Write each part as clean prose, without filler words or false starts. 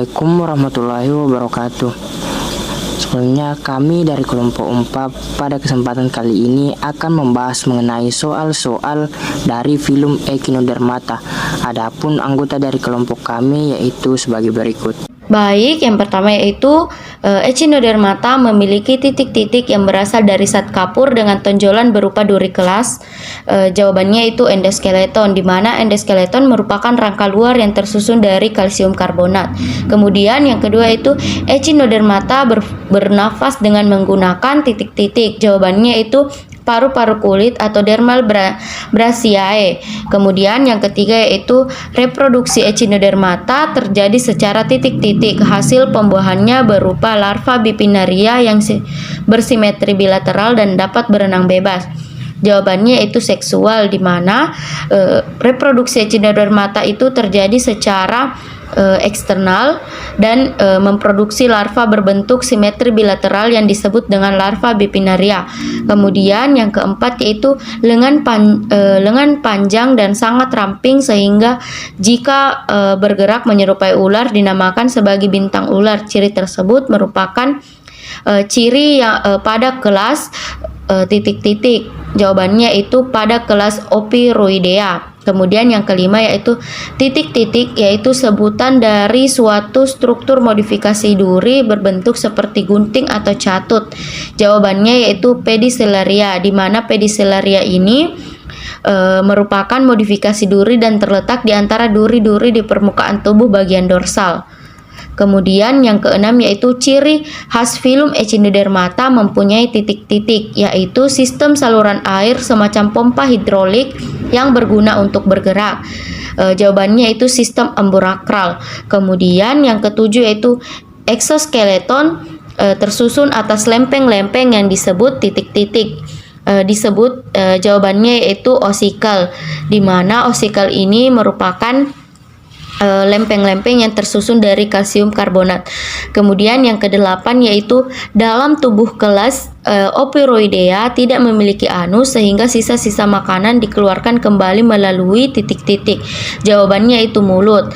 Assalamualaikum warahmatullahi wabarakatuh. Sebelumnya kami dari kelompok 4 pada kesempatan kali ini akan membahas mengenai soal-soal dari film Echinodermata. Adapun anggota dari kelompok kami yaitu sebagai berikut. Baik, yang pertama yaitu Echinodermata memiliki titik-titik yang berasal dari zat kapur dengan tonjolan berupa duri kelas. Jawabannya itu endoskeleton, di mana endoskeleton merupakan rangka luar yang tersusun dari kalsium karbonat. Kemudian yang kedua itu Echinodermata bernafas dengan menggunakan titik-titik. Jawabannya itu paru-paru kulit atau dermal brachiae. Kemudian yang ketiga yaitu reproduksi Echinodermata terjadi secara titik-titik. Hasil pembuahannya berupa larva bipinnaria yang bersimetri bilateral dan dapat berenang bebas. Jawabannya itu seksual, di mana reproduksi Echinodermata itu terjadi secara eksternal dan memproduksi larva berbentuk simetri bilateral yang disebut dengan larva bipinnaria. Kemudian yang keempat yaitu lengan panjang dan sangat ramping sehingga jika bergerak menyerupai ular dinamakan sebagai bintang ular. Ciri tersebut merupakan ciri yang pada kelas titik-titik. Jawabannya itu pada kelas Opiroidea. Kemudian yang kelima yaitu titik-titik, yaitu sebutan dari suatu struktur modifikasi duri berbentuk seperti gunting atau catut. Jawabannya yaitu Pedicelaria, di mana Pedicelaria ini merupakan modifikasi duri dan terletak di antara duri-duri di permukaan tubuh bagian dorsal. Kemudian yang keenam yaitu ciri khas film Echinodermata mempunyai titik-titik, yaitu sistem saluran air semacam pompa hidrolik yang berguna untuk bergerak. Jawabannya itu sistem amburakral. Kemudian yang ketujuh yaitu exoskeleton tersusun atas lempeng-lempeng yang disebut titik-titik. Jawabannya yaitu ossicle, di mana ossicle ini merupakan lempeng-lempeng yang tersusun dari kalsium karbonat. Kemudian yang kedelapan yaitu dalam tubuh kelas Opiroidea tidak memiliki anus sehingga sisa-sisa makanan dikeluarkan kembali melalui titik-titik. Jawabannya itu mulut,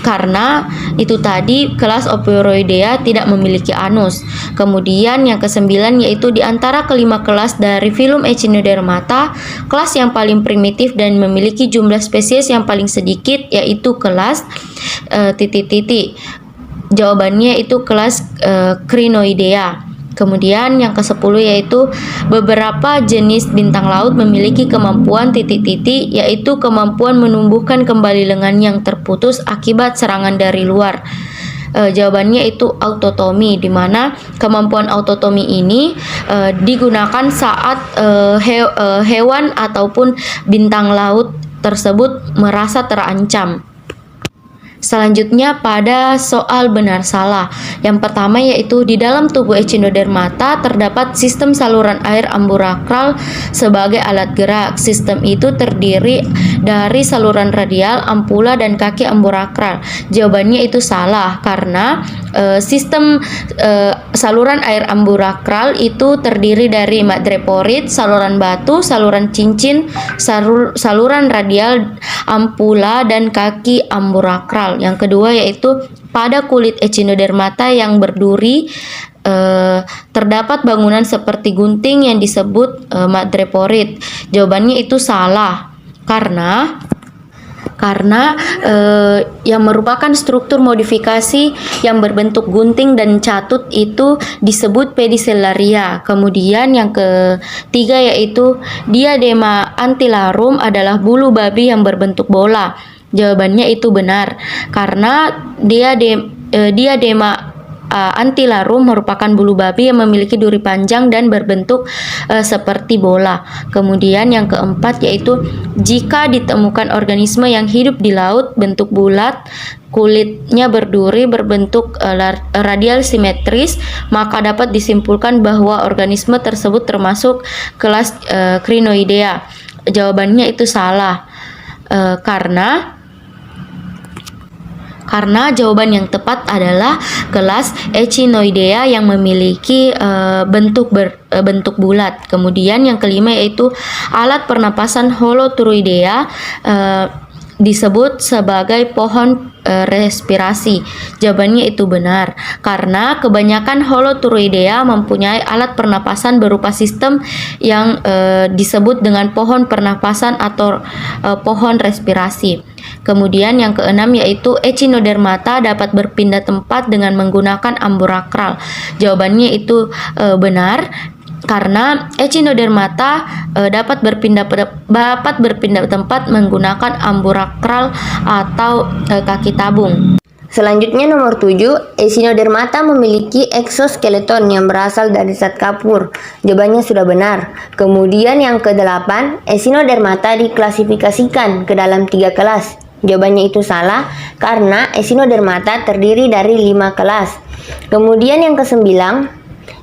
karena itu tadi kelas Opiroidea tidak memiliki anus. Kemudian yang kesembilan yaitu di antara kelima kelas dari film Echinodermata, kelas yang paling primitif dan memiliki jumlah spesies yang paling sedikit yaitu kelas titik-titik. Jawabannya itu kelas Crinoidea. Kemudian yang ke-10 yaitu beberapa jenis bintang laut memiliki kemampuan titik-titik, yaitu kemampuan menumbuhkan kembali lengan yang terputus akibat serangan dari luar. Jawabannya itu autotomi, di mana kemampuan autotomi ini digunakan saat hewan ataupun bintang laut tersebut merasa terancam. Selanjutnya pada soal benar salah. Yang pertama yaitu di dalam tubuh Echinodermata terdapat sistem saluran air amburakral sebagai alat gerak. Sistem itu terdiri dari saluran radial, ampula, dan kaki amburakral. Jawabannya itu salah, karena sistem saluran air amburakral itu terdiri dari madreporit, saluran batu, saluran cincin, saluran radial, ampula, dan kaki amburakral. Yang kedua yaitu pada kulit Echinodermata yang berduri terdapat bangunan seperti gunting yang disebut madreporit. Jawabannya itu salah, karena yang merupakan struktur modifikasi yang berbentuk gunting dan catut itu disebut Pedicelaria. Kemudian yang ketiga yaitu diadema antillarum adalah bulu babi yang berbentuk bola. Jawabannya itu benar, karena diadema antillarum merupakan bulu babi yang memiliki duri panjang dan berbentuk seperti bola. Kemudian yang keempat yaitu jika ditemukan organisme yang hidup di laut bentuk bulat, kulitnya berduri, berbentuk radial simetris, maka dapat disimpulkan bahwa organisme tersebut termasuk kelas Crinoidea. Jawabannya itu salah, karena jawaban yang tepat adalah kelas Echinoidea yang memiliki bentuk bulat. Kemudian yang kelima yaitu alat pernapasan Holoturoidea disebut sebagai pohon respirasi? Jawabannya itu benar, karena kebanyakan Holoturoidea mempunyai alat pernapasan berupa sistem yang disebut dengan pohon pernapasan atau pohon respirasi. Kemudian yang keenam yaitu Echinodermata dapat berpindah tempat dengan menggunakan amburakral. Jawabannya itu benar, karena Echinodermata dapat berpindah tempat menggunakan amburakral atau kaki tabung. Selanjutnya nomor 7, Echinodermata memiliki eksoskeleton yang berasal dari zat kapur. Jawabannya sudah benar. Kemudian yang ke-8, Echinodermata diklasifikasikan ke dalam 3 kelas. Jawabannya itu salah, karena Echinodermata terdiri dari 5 kelas. Kemudian yang ke-9,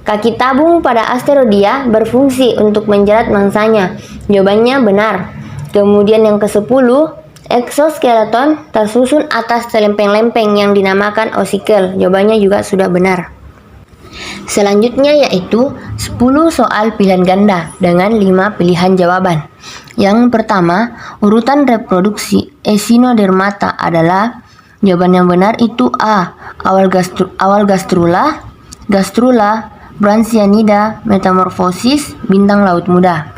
kaki tabung pada Asterodia berfungsi untuk menjerat mangsanya. Jawabannya benar. Kemudian yang ke-10, eksoskeleton tersusun atas lempeng-lempeng yang dinamakan osikel. Jawabannya juga sudah benar. Selanjutnya yaitu 10 soal pilihan ganda dengan 5 pilihan jawaban. Yang pertama, urutan reproduksi Echinodermata adalah, jawaban yang benar itu A. Awal gastrula, Branchianida, metamorfosis, bintang laut muda.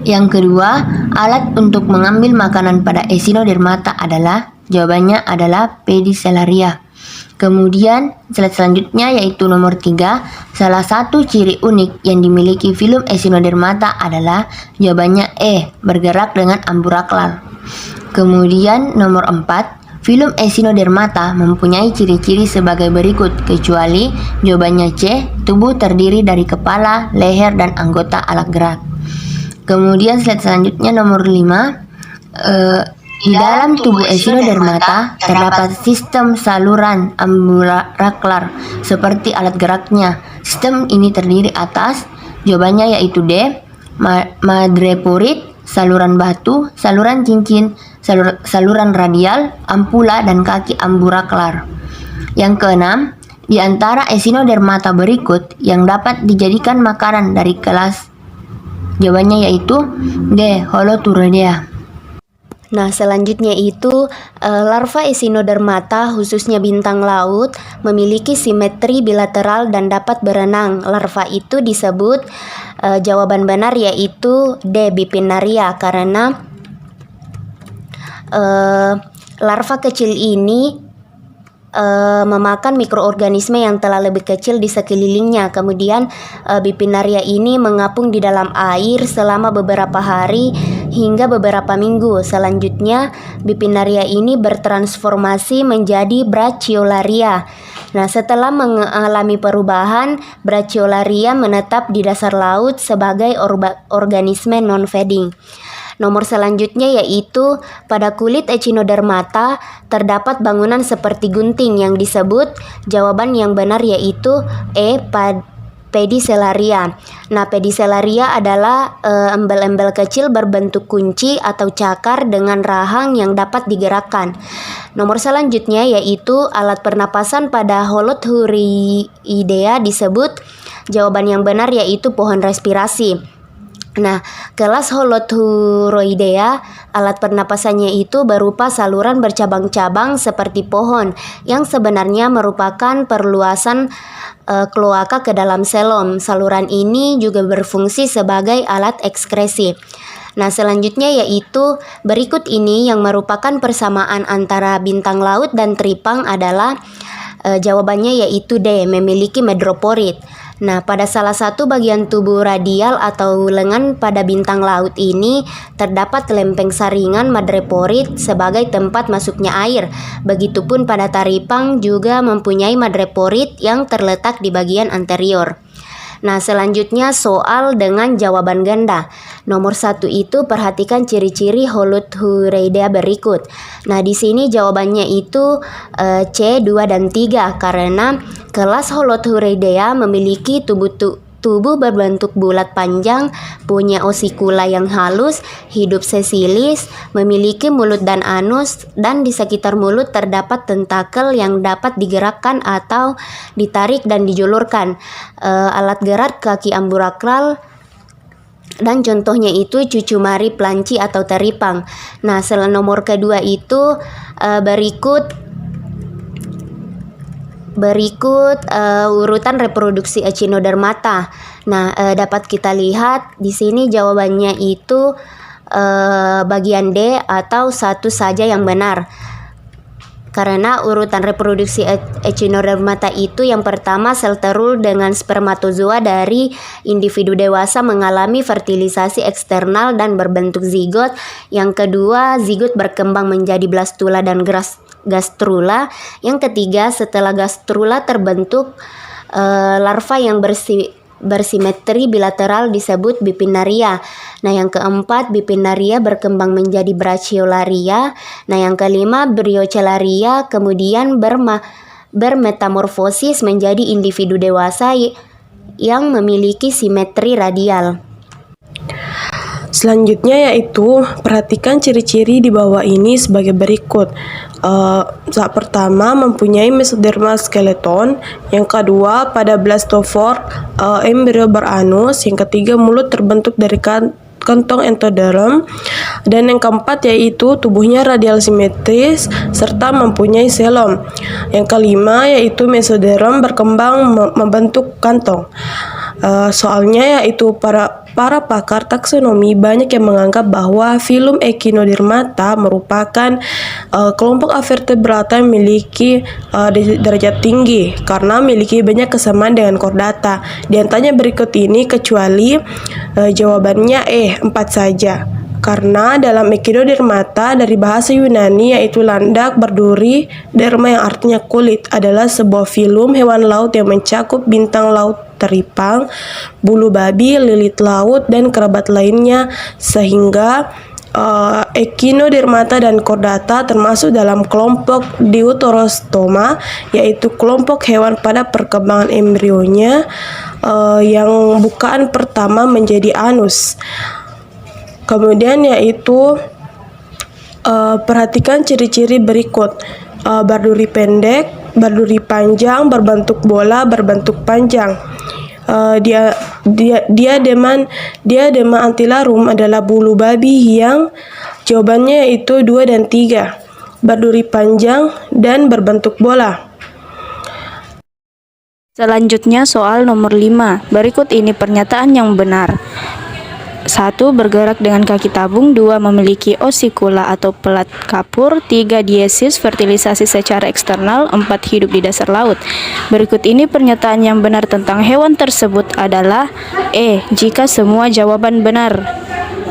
Yang kedua, alat untuk mengambil makanan pada Echinodermata adalah, jawabannya adalah Pedicelaria. Kemudian slide selanjutnya yaitu nomor 3, salah satu ciri unik yang dimiliki filum Echinodermata adalah, jawabannya E, bergerak dengan amburakral. Kemudian nomor 4, filum Echinodermata mempunyai ciri-ciri sebagai berikut, kecuali, jawabannya C, tubuh terdiri dari kepala, leher, dan anggota alat gerak. Kemudian slide selanjutnya nomor 5, di dalam tubuh Echinodermata terdapat sistem saluran amburaklar seperti alat geraknya. Sistem ini terdiri atas, jawabannya yaitu D, madreporit, saluran batu, saluran cincin, saluran radial, ampula, dan kaki amburaklar. Yang keenam, di antara Echinodermata berikut yang dapat dijadikan makanan dari kelas, jawabannya yaitu D, Holoturoidea. Nah, selanjutnya itu larva Echinodermata khususnya bintang laut memiliki simetri bilateral dan dapat berenang. Larva itu disebut, jawaban benar yaitu D, Bipinnaria, karena larva kecil ini memakan mikroorganisme yang telah lebih kecil di sekelilingnya. Kemudian Bipinnaria ini mengapung di dalam air selama beberapa hari hingga beberapa minggu. Selanjutnya Bipinnaria ini bertransformasi menjadi Brachyolaria. Nah, setelah mengalami perubahan, Brachyolaria menetap di dasar laut sebagai organisme non-feeding. Nomor selanjutnya yaitu pada kulit Echinodermata terdapat bangunan seperti gunting yang disebut, jawaban yang benar yaitu E, Pedicelaria. Nah, Pedicelaria adalah embel-embel kecil berbentuk kunci atau cakar dengan rahang yang dapat digerakkan. Nomor selanjutnya yaitu alat pernapasan pada Holoturoidea disebut, jawaban yang benar yaitu pohon respirasi. Nah, kelas Holoturoidea, alat pernapasannya itu berupa saluran bercabang-cabang seperti pohon yang sebenarnya merupakan perluasan kloaka ke dalam selom. Saluran ini juga berfungsi sebagai alat ekskresi. Nah, selanjutnya yaitu berikut ini yang merupakan persamaan antara bintang laut dan teripang adalah, jawabannya yaitu D, memiliki madreporit. Nah, pada salah satu bagian tubuh radial atau lengan pada bintang laut ini terdapat lempeng saringan madreporit sebagai tempat masuknya air. Begitupun pada taripang juga mempunyai madreporit yang terletak di bagian anterior. Nah, selanjutnya soal dengan jawaban ganda. Nomor 1 itu perhatikan ciri-ciri Holoturoidea berikut. Nah, di sini jawabannya itu C, 2, dan 3 karena kelas Holoturoidea memiliki tubuh berbentuk bulat panjang, punya osikula yang halus, hidup sesilis, memiliki mulut dan anus, dan di sekitar mulut terdapat tentakel yang dapat digerakkan atau ditarik dan dijulurkan. Alat gerak kaki amburakral Dan contohnya itu cucumari, planci atau teripang. Nah, nomor kedua itu berikut urutan reproduksi Echinodermata. Nah, dapat kita lihat di sini jawabannya itu bagian D atau satu saja yang benar. Karena urutan reproduksi Echinodermata itu yang pertama sel telur dengan spermatozoa dari individu dewasa mengalami fertilisasi eksternal dan berbentuk zigot. Yang kedua, zigot berkembang menjadi blastula dan gastrula. Yang ketiga, setelah gastrula terbentuk larva yang bersimetri bilateral disebut bipinnaria. Nah, yang keempat, bipinnaria berkembang menjadi brachiolaria. Nah, yang kelima, briochelaria kemudian bermetamorfosis menjadi individu dewasa yang memiliki simetri radial. Selanjutnya yaitu perhatikan ciri-ciri di bawah ini sebagai berikut. Pertama, mempunyai mesodermal skeleton. Yang kedua, pada blastophore embrio beranus. Yang ketiga, mulut terbentuk dari kantong endoderm. Dan yang keempat yaitu tubuhnya radial simetris serta mempunyai selom. Yang kelima yaitu mesoderm berkembang membentuk kantong. Soalnya yaitu para pakar taksonomi banyak yang menganggap bahwa filum Echinodermata merupakan kelompok avertebrata yang memiliki derajat tinggi karena memiliki banyak kesamaan dengan chordata. Di antaranya berikut ini kecuali jawabannya 4 saja. Karena dalam Echinodermata dari bahasa Yunani yaitu landak berduri, derma yang artinya kulit adalah sebuah filum hewan laut yang mencakup bintang laut teripang, bulu babi, lilit laut, dan kerabat lainnya sehingga Echinodermata dan chordata termasuk dalam kelompok Deuterostoma yaitu kelompok hewan pada perkembangan embrionya yang bukaan pertama menjadi anus. Kemudian yaitu perhatikan ciri-ciri berikut. Berduri pendek, berduri panjang, berbentuk bola, berbentuk panjang. Diadema antillarum adalah bulu babi yang jawabannya yaitu 2 dan 3. Berduri panjang dan berbentuk bola. Selanjutnya soal nomor 5. Berikut ini pernyataan yang benar. 1. Bergerak dengan kaki tabung. 2. Memiliki osikula atau pelat kapur. 3. Diesis, fertilisasi secara eksternal. 4. Hidup di dasar laut. Berikut ini pernyataan yang benar tentang hewan tersebut adalah jika semua jawaban benar.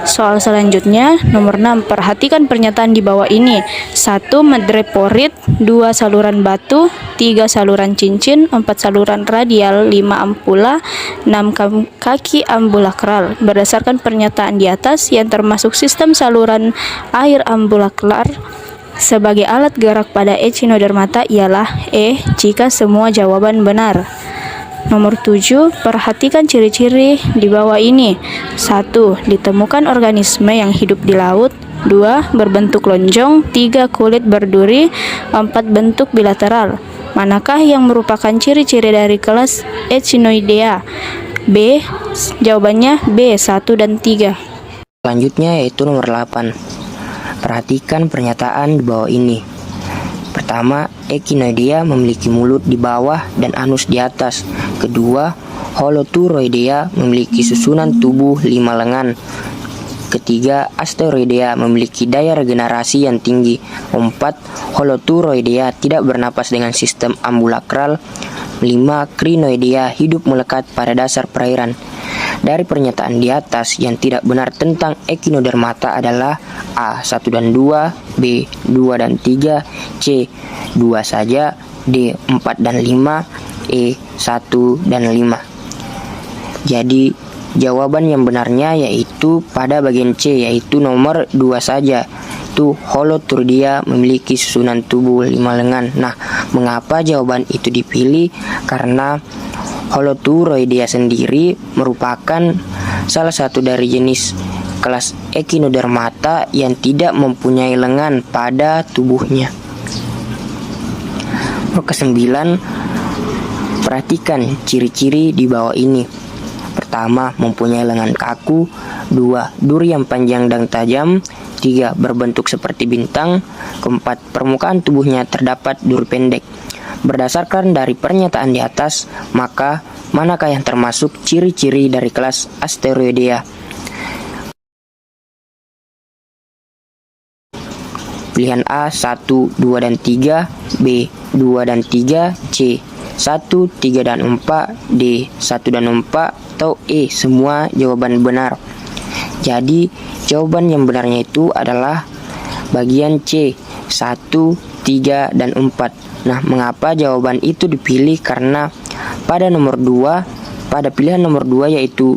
Soal selanjutnya, nomor 6. Perhatikan pernyataan di bawah ini. 1. Madreporid. 2. Saluran batu. 3. Saluran cincin. 4. Saluran radial. 5. Ampula. 6. Kaki ambulakral. Berdasarkan pernyataan di atas yang termasuk sistem saluran air ambulakral sebagai alat gerak pada Echinodermata ialah jika semua jawaban benar. Nomor 7, perhatikan ciri-ciri di bawah ini. 1. Ditemukan organisme yang hidup di laut. 2. Berbentuk lonjong. 3. Kulit berduri. 4. Bentuk bilateral. Manakah yang merupakan ciri-ciri dari kelas Echinoidea? B. Jawabannya B, 1 dan 3. Selanjutnya yaitu nomor 8. Perhatikan pernyataan di bawah ini. Pertama, Echinoidea memiliki mulut di bawah dan anus di atas. Kedua, Holoturoidea memiliki susunan tubuh 5 lengan. Ketiga, Asteroidea memiliki daya regenerasi yang tinggi. 4. Holoturoidea tidak bernapas dengan sistem ambulakral. 5. Crinoidea hidup melekat pada dasar perairan. Dari pernyataan di atas yang tidak benar tentang Echinodermata adalah A. 1 dan 2, B. 2 dan 3, C. 2 saja, D. 4 dan 5, E. 1 dan 5. Jadi jawaban yang benarnya yaitu pada bagian C, yaitu nomor 2 saja. Itu Holoturoidea memiliki susunan tubuh 5 lengan. Nah, mengapa jawaban itu dipilih? Karena Holoturoidea sendiri merupakan salah satu dari jenis kelas Echinodermata yang tidak mempunyai lengan pada tubuhnya. Ke-9, perhatikan ciri-ciri di bawah ini. Pertama, mempunyai lengan kaku. 2. Duri yang panjang dan tajam. 3. Berbentuk seperti bintang. 4. Permukaan tubuhnya terdapat duri pendek. Berdasarkan dari pernyataan di atas, maka manakah yang termasuk ciri-ciri dari kelas Asteroidea? Pilihan A 1, 2, dan 3, B 2 dan 3, C 1, 3, dan 4, D 1 dan 4, atau E semua jawaban benar. Jadi jawaban yang benarnya itu adalah bagian C 1, 3, dan 4. Nah, mengapa jawaban itu dipilih? Karena pada pilihan nomor 2 yaitu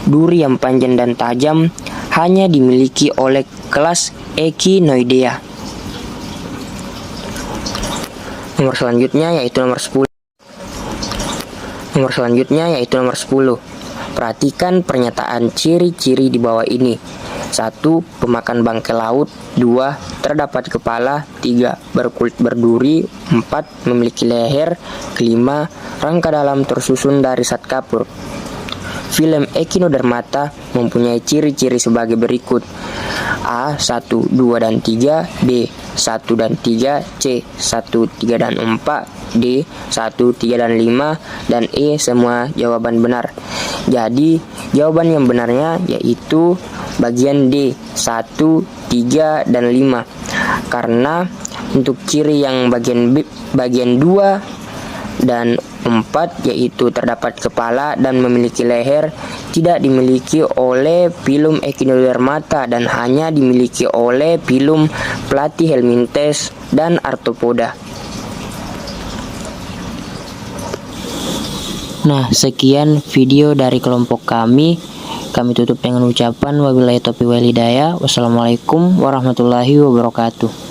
duri yang panjang dan tajam hanya dimiliki oleh kelas Echinoidea. Nomor selanjutnya yaitu nomor 10. Perhatikan pernyataan ciri-ciri di bawah ini. 1. Pemakan bangkai laut. 2. Terdapat kepala. 3. Berkulit berduri. 4. Memiliki leher. 5. Rangka dalam tersusun dari zat kapur. Film Echinodermata mempunyai ciri-ciri sebagai berikut: A 1, 2, dan 3, B 1 dan 3, C 1, 3, dan 4, D 1, 3, dan 5, dan E semua jawaban benar. Jadi jawaban yang benarnya yaitu bagian D 1, 3, dan 5. Karena untuk ciri yang bagian 2 dan 4 yaitu terdapat kepala dan memiliki leher tidak dimiliki oleh filum Echinodermata dan hanya dimiliki oleh filum Platyhelminthes dan Arthropoda. Nah, sekian video dari kelompok kami. Kami tutup dengan ucapan wabillahi taufiq wal hidayah. Wassalamualaikum warahmatullahi wabarakatuh.